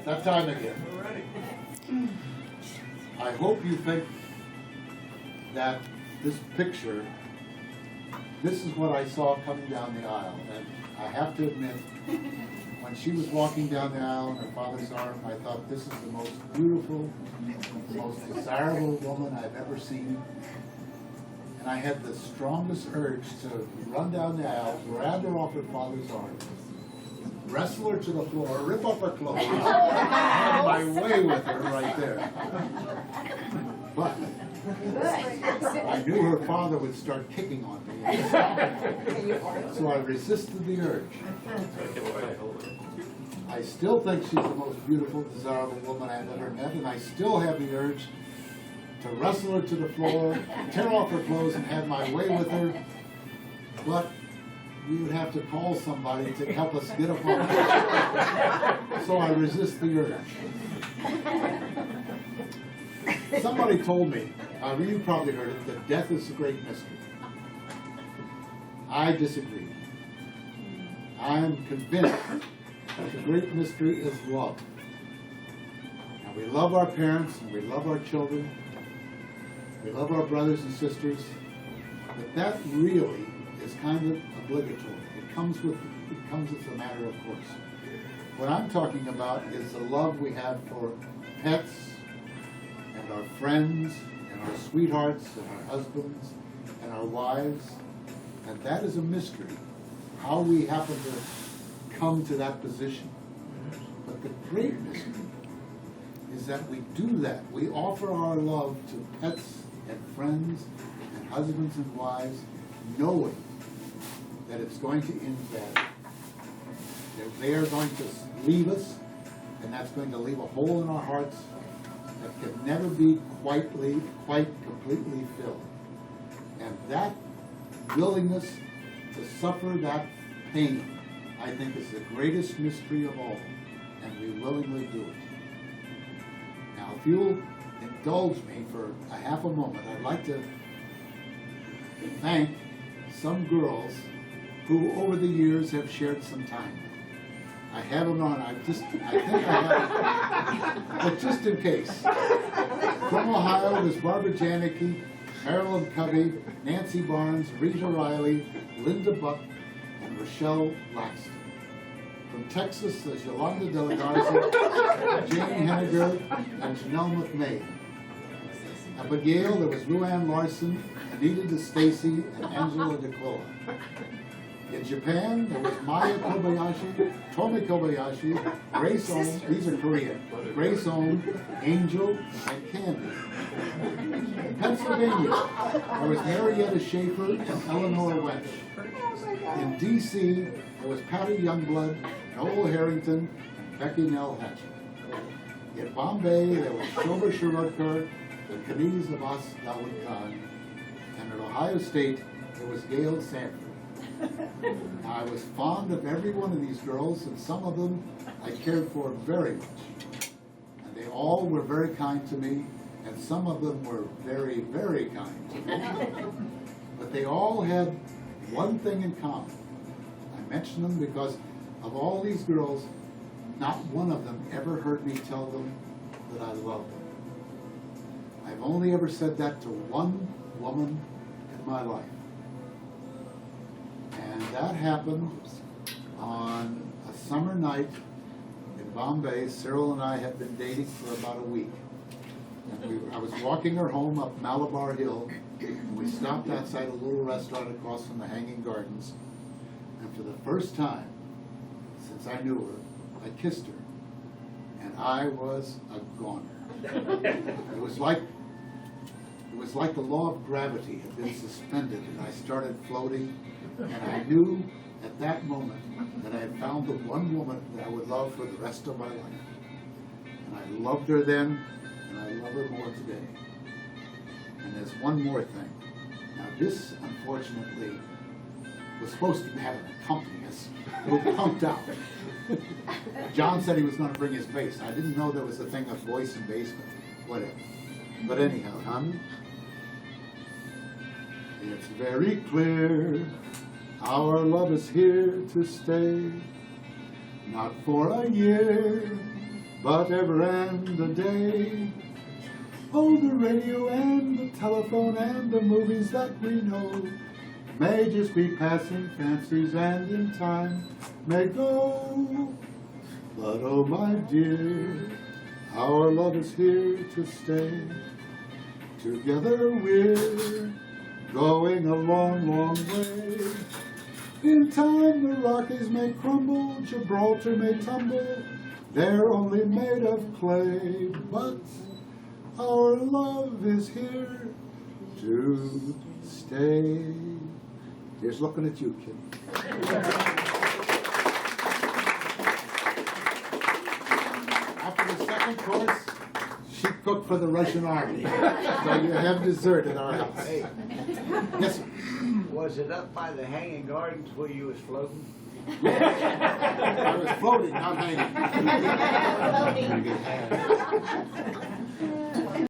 That time again. I hope you think that this picture, this is what I saw coming down the aisle. And I have to admit, when she was walking down the aisle in her father's arm, I thought this is the most beautiful, the most desirable woman I've ever seen. And I had the strongest urge to run down the aisle, grab her off her father's arm, wrestle her to the floor, rip off her clothes, have my way with her right there. But I knew her father would start kicking on me, so I resisted the urge. I still think she's the most beautiful, desirable woman I've ever met, and I still have the urge to wrestle her to the floor, tear off her clothes, and have my way with her. But we would have to call somebody to help us get up on her. So I resist the urge. Somebody told me, you probably heard it, that death is a great mystery. I disagree. I am convinced that the great mystery is love. Now, we love our parents and we love our children. We love our brothers and sisters. But that really is kind of obligatory. It comes as a matter of course. What I'm talking about is the love we have for pets and our friends and our sweethearts and our husbands and our wives. And that is a mystery, how we happen to come to that position. But the great mystery is that we do that. We offer our love to pets and friends and husbands and wives, knowing that it's going to end badly. That they are going to leave us, and that's going to leave a hole in our hearts that can never be quite completely filled. And that willingness to suffer that pain, I think, is the greatest mystery of all, and we willingly do it. Now, if you'll indulge me for a half a moment, I'd like to thank some girls who over the years have shared some time. I have them on, I think I have, but just in case. From Ohio, there's Barbara Janicki, Marilyn Covey, Nancy Barnes, Rita Riley, Linda Buck, and Rochelle Laxton. From Texas, there's Yolanda De La Garza, Jane Henniger, and Janelle McMahon. Abigail, there was Luann Larson, Anita DeStacy, and Angela DeQuilla. In Japan, there was Maya Kobayashi, Tomi Kobayashi, Grace Ohm, these are Korean, Grace Ohm, Angel, and Candy. In Pennsylvania, there was Marietta Schaefer and Eleanor Wench. In D.C., there was Patty Youngblood, Noel Harrington, and Becky Nell Hatchett. In Bombay, there was Shobha Shirodkar, and Kaniz Abbas Dawood Khan. And in Ohio State, there was Gail Sanford. Now, I was fond of every one of these girls, and some of them I cared for very much. And they all were very kind to me, and some of them were very, very kind to me. But they all had one thing in common. I mention them because of all these girls, not one of them ever heard me tell them that I loved them. I've only ever said that to one woman in my life. And that happened on a summer night in Bombay. Cyril and I had been dating for about a week. And I was walking her home up Malabar Hill, and we stopped outside a little restaurant across from the Hanging Gardens. And for the first time since I knew her, I kissed her. And I was a goner. It was like the law of gravity had been suspended, and I started floating. And I knew at that moment that I had found the one woman that I would love for the rest of my life. And I loved her then, and I love her more today. And there's one more thing. Now, this, unfortunately, was supposed to have an accompanist who pumped out. John said he was going to bring his bass. I didn't know there was a thing of voice and bass, but whatever. But anyhow, it's very clear our love is here to stay, not for a year, but ever end the day. Oh, the radio and the telephone and the movies that we know may just be passing fancies and in time may go. But oh my dear, our love is here to stay. Together we're going a long, long way. In time the Rockies may crumble, Gibraltar may tumble, they're only made of clay, but our love is here to stay. Here's looking at you, kid. After the second course, she cooked for the Russian army. So you have dessert at our house. Hey, Yes, sir. was it up by the hanging gardens where you was floating? I was floating, not hanging.